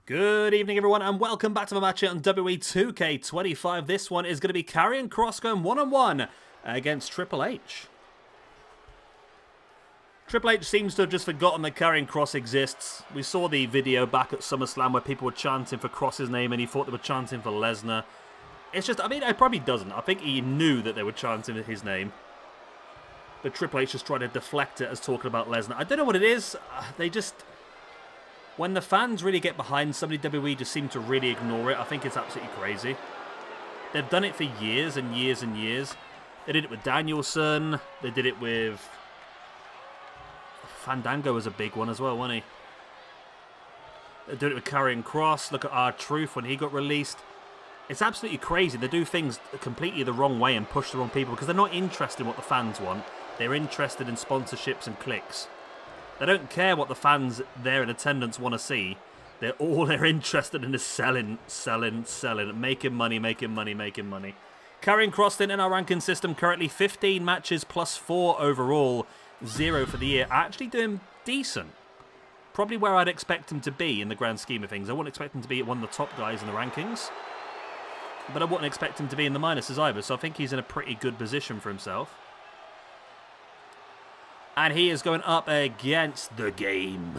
Good evening, everyone, and welcome back to my match here on WWE 2K25. This one is going to be Karrion Kross going one-on-one against Triple H. Triple H seems to have just forgotten that Karrion Kross exists. We saw the video back at SummerSlam where people were chanting for Kross's name and he thought they were chanting for Lesnar. It's just, I mean, it probably doesn't. I think he knew that they were chanting his name. But Triple H just tried to deflect it as talking about Lesnar. I don't know what it is. They just... When the fans really get behind somebody, WWE just seem to really ignore it. I think it's absolutely crazy. They've done it for years and years and years. They did it with Danielson. They did it with... Fandango was a big one as well, wasn't he? They did it with Karrion Kross. Look at R-Truth when he got released. It's absolutely crazy. They do things completely the wrong way and push the wrong people because they're not interested in what the fans want. They're interested in sponsorships and clicks. They don't care what the fans there in attendance want to see. They're interested in is selling, making money. Karrion Kross in our ranking system currently 15 matches plus 4 overall, 0 for the year. Actually doing decent. Probably where I'd expect him to be in the grand scheme of things. I wouldn't expect him to be one of the top guys in the rankings. But I wouldn't expect him to be in the minuses either. So I think he's in a pretty good position for himself. And he is going up against the game.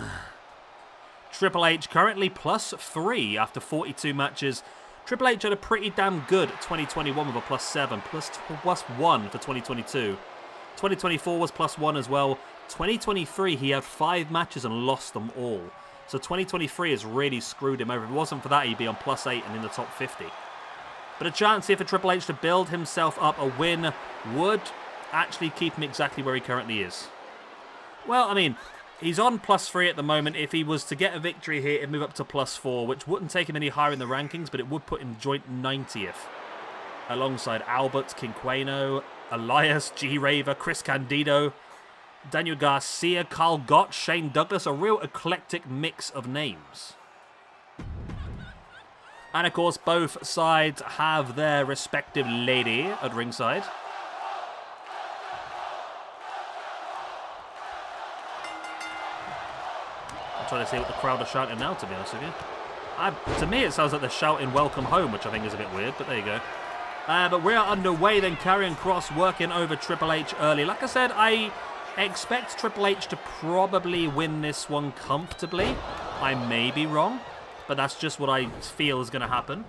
Triple H currently plus 3 after 42 matches. Triple H had a pretty damn good 2021 with a plus 7, plus 1 for 2022. 2024 was plus 1 as well. 2023 he had 5 matches and lost them all. So 2023 has really screwed him over. If it wasn't for that, he'd be on plus 8 and in the top 50. But a chance here for Triple H to build himself up a win would actually keep him exactly where he currently is. Well, I mean, he's on plus 3 at the moment. If he was to get a victory here, it'd move up to plus 4, which wouldn't take him any higher in the rankings, but it would put him joint 90th. Alongside Albert, Quinqueno, Elias, G-Raver, Chris Candido, Daniel Garcia, Carl Gott, Shane Douglas, a real eclectic mix of names. And of course, both sides have their respective lady at ringside. Trying to see what the crowd are shouting now, to be honest with you. To me, it sounds like they're shouting welcome home, which I think is a bit weird, but there you go. But we're underway then. Karrion Kross working over Triple H early. Like I said, I expect Triple H to probably win this one comfortably. I may be wrong, but that's just what I feel is going to happen.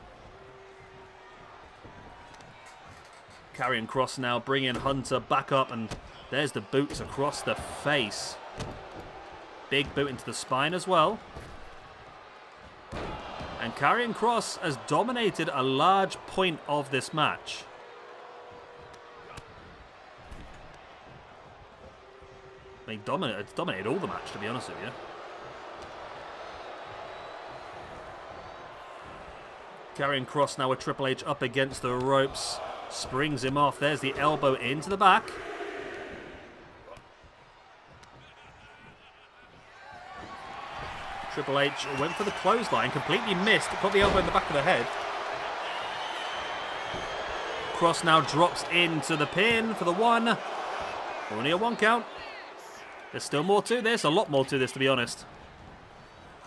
Karrion Kross now bringing Hunter back up, and there's the boots across the face. Big boot into the spine as well. And Karrion Kross has dominated a large point of this match. It's dominated all the match, to be honest with you. Karrion Kross now with Triple H up against the ropes. Springs him off. There's the elbow into the back. Triple H went for the clothesline, completely missed, put the elbow in the back of the head. Kross now drops into the pin for the 1. Only a 1 count. There's still more to this, a lot more to this, to be honest.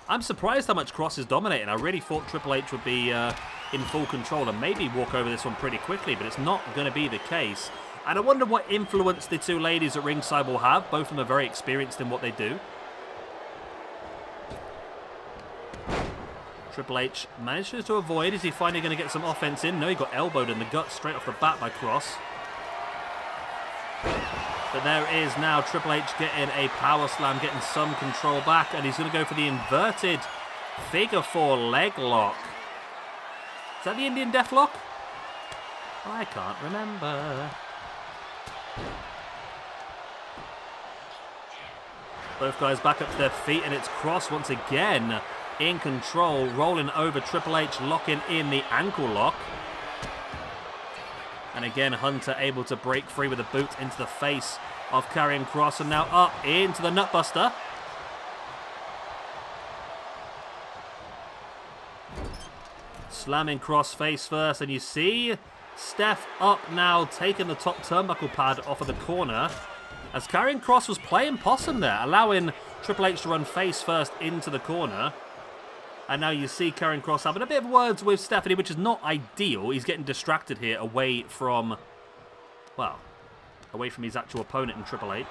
I'm surprised how much Kross is dominating. I really thought Triple H would be in full control and maybe walk over this one pretty quickly, but it's not going to be the case. And I wonder what influence the two ladies at ringside will have. Both of them are very experienced in what they do. Triple H manages to avoid. Is he finally going to get some offense in? No, he got elbowed in the gut straight off the bat by Kross. But there is now Triple H getting a power slam, getting some control back, and he's going to go for the inverted figure 4 leg lock. Is that the Indian Death Lock? I can't remember. Both guys back up to their feet, and it's Kross once again in control, rolling over Triple H, locking in the ankle lock. And again, Hunter able to break free with a boot into the face of Karrion Kross, and now up into the nutbuster. Slamming Kross face first, and you see Steph up now, taking the top turnbuckle pad off of the corner. As Karrion Kross was playing possum there, allowing Triple H to run face first into the corner. And now you see Karrion Kross having a bit of words with Stephanie, which is not ideal. He's getting distracted here away from, well, away from his actual opponent in Triple H.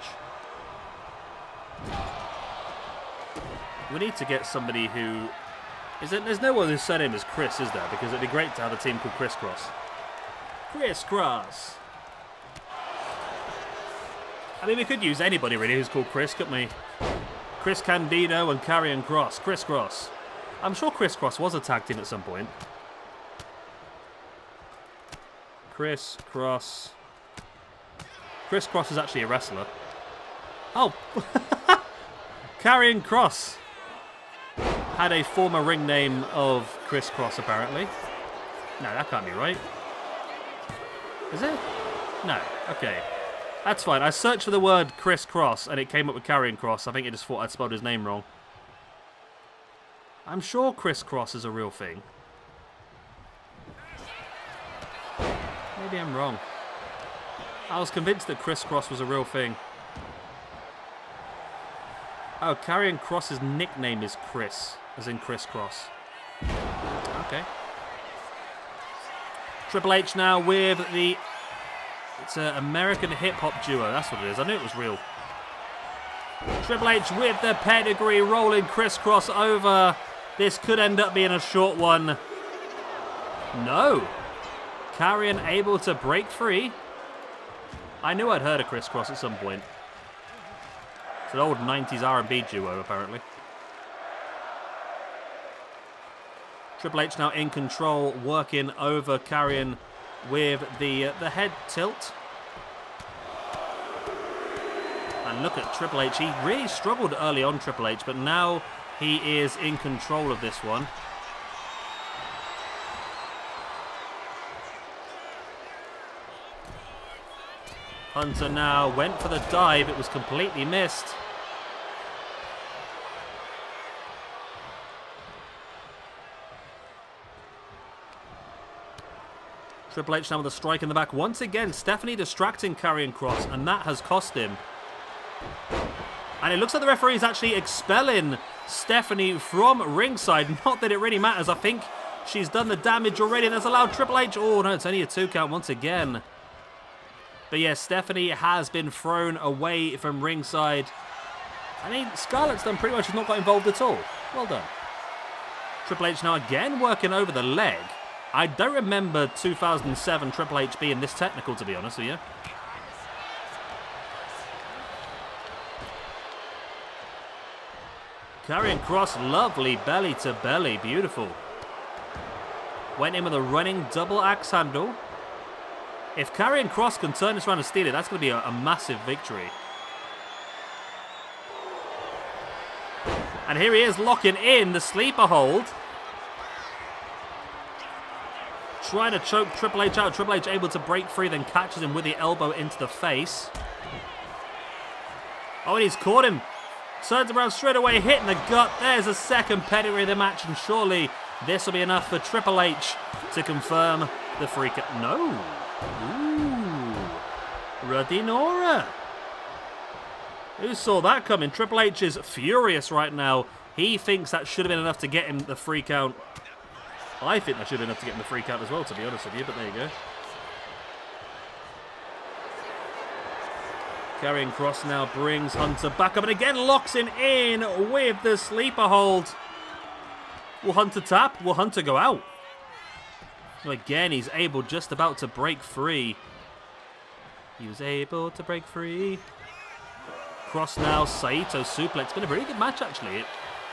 We need to get somebody who... There's no one whose surname is Chris, is there? Because it'd be great to have a team called Criss Kross. Criss Kross. I mean, we could use anybody, really, who's called Chris, couldn't we? Chris Candido and Karrion Kross. Criss Kross. I'm sure Criss Kross was a tag team at some point. Criss Kross. Criss Kross is actually a wrestler. Oh! Karrion Kross had a former ring name of Criss Kross, apparently. No, that can't be right. Is it? No. Okay. That's fine. I searched for the word Criss Kross and it came up with Karrion Kross. I think it just thought I'd spelled his name wrong. I'm sure Criss Kross is a real thing. Maybe I'm wrong. I was convinced that Criss Kross was a real thing. Oh, Karrion Kross's nickname is Chris, as in Criss Kross. Okay. Triple H now with the... It's an American hip-hop duo, that's what it is. I knew it was real. Triple H with the pedigree, rolling Criss Kross over. This could end up being a short one. No. Karrion able to break free. I knew I'd heard of Criss Kross at some point. It's an old 90s R&B duo, apparently. Triple H now in control, working over Karrion with the head tilt. And look at Triple H. He really struggled early on, Triple H, but now he is in control of this one. Hunter now went for the dive. It was completely missed. Triple H now with a strike in the back. Once again, Stephanie distracting Karrion Kross, and that has cost him. And it looks like the referee is actually expelling Stephanie from ringside. Not that it really matters. I think she's done the damage already, and that's allowed Triple H. Oh, no, it's only a 2 count once again. But yeah, Stephanie has been thrown away from ringside. I mean, Scarlett's done pretty much has not got involved at all. Well done. Triple H now again working over the leg. I don't remember 2007 Triple H being this technical, to be honest with you. Karrion Kross, lovely belly to belly, beautiful. Went in with a running double axe handle. If Karrion Kross can turn this around and steal it, that's going to be a massive victory. And here he is locking in the sleeper hold. Trying to choke Triple H out. Triple H able to break free, then catches him with the elbow into the face. Oh, and he's caught him. Turns around straight away, hitting the gut. There's a second pedigree of the match, and surely this will be enough for Triple H to confirm the freak. No. Ooh. Ruddy Nora. Who saw that coming? Triple H is furious right now. He thinks that should have been enough to get him the free count. I think that should have been enough to get him the free count as well, to be honest with you, but there you go. Karrion Kross now brings Hunter back up and again locks him in with the sleeper hold. Will Hunter tap? Will Hunter go out? So again, he's able just about to break free. He was able to break free. Kross now, Saito suplex. It's been a very good match, actually. It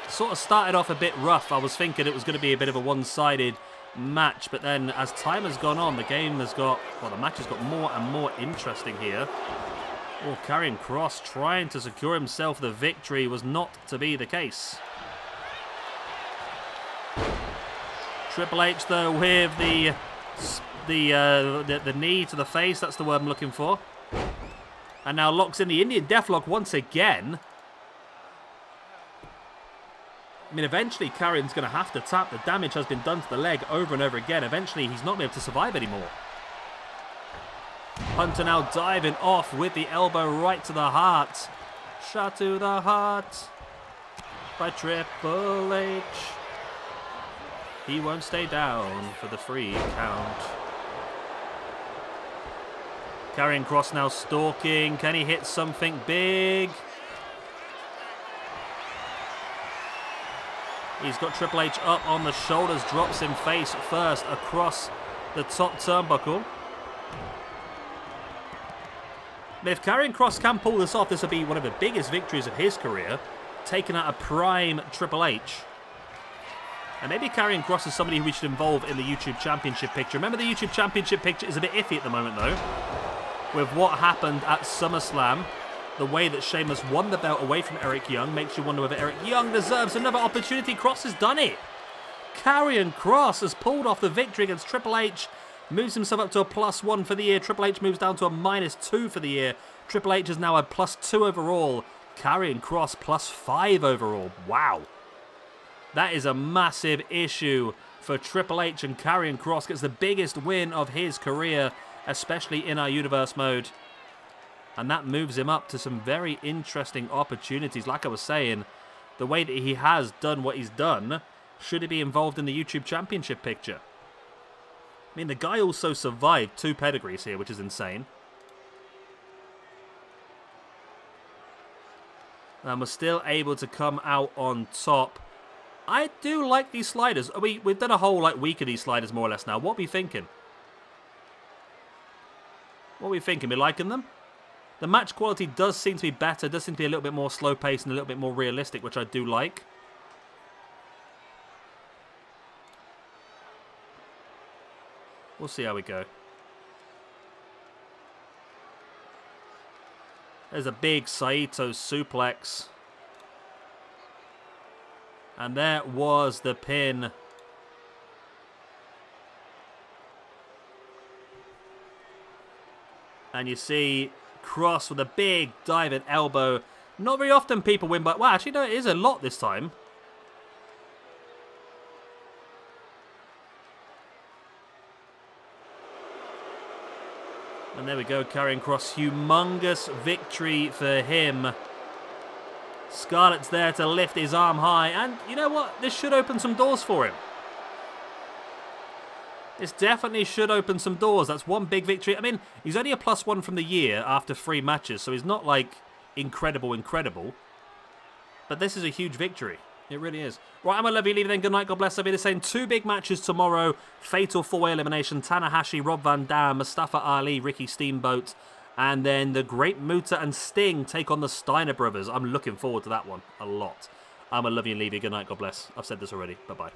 sort of started off a bit rough. I was thinking it was going to be a bit of a one-sided match, but then as time has gone on, the game has got, well, the match has got more and more interesting here. Oh, Karrion Kross trying to secure himself the victory was not to be the case. Triple H, though, with the knee to the face. That's the word I'm looking for. And now locks in the Indian Deathlock once again. I mean, eventually Karrion's going to have to tap. The damage has been done to the leg over and over again. Eventually, he's not going to be able to survive anymore. Hunter now diving off with the elbow right to the heart. Shot to the heart by Triple H. He won't stay down for the 3 count. Karrion Kross now stalking. Can he hit something big? He's got Triple H up on the shoulders, drops him face first across the top turnbuckle. But if Karrion Kross can pull this off, this will be one of the biggest victories of his career, taking out a prime Triple H. And maybe Karrion Kross is somebody who we should involve in the YouTube Championship picture. Remember, the YouTube Championship picture is a bit iffy at the moment, though, with what happened at SummerSlam. The way that Sheamus won the belt away from Eric Young makes you wonder whether Eric Young deserves another opportunity. Kross has done it. Karrion Kross has pulled off the victory against Triple H, moves himself up to a +1 for the year. Triple H moves down to a -2 for the year. Triple H is now a +2 overall. Karrion Kross +5 overall. Wow. That is a massive issue for Triple H, and Karrion Kross gets the biggest win of his career, especially in our universe mode. And that moves him up to some very interesting opportunities. Like I was saying, the way that he has done what he's done, should he be involved in the YouTube Championship picture? I mean, the guy also survived 2 pedigrees here, which is insane. And was still able to come out on top. I do like these sliders. We've done a whole week of these sliders more or less now. What are we thinking? What are we thinking? We liking them? The match quality does seem to be better. Does seem to be a little bit more slow-paced and a little bit more realistic, which I do like. We'll see how we go. There's a big Saito suplex. And there was the pin. And you see Kross with a big diving elbow. Not very often people win, but well, actually no, it is a lot this time. And there we go, Karrion Kross, humongous victory for him. Scarlett's there to lift his arm high, and you know what? This should open some doors for him. This definitely should open some doors. That's one big victory. I mean, he's only a +1 from the year after 3 matches, so he's not like incredible. But this is a huge victory. It really is. Right, I'm going to love you, leave it then. Good night, God bless. I'll be the same. 2 big matches tomorrow. Fatal 4-way elimination. Tanahashi, Rob Van Dam, Mustafa Ali, Ricky Steamboat. And then the Great Muta and Sting take on the Steiner brothers. I'm looking forward to that one a lot. I'm going to love you and leave you. Good night, God bless. I've said this already. Bye-bye.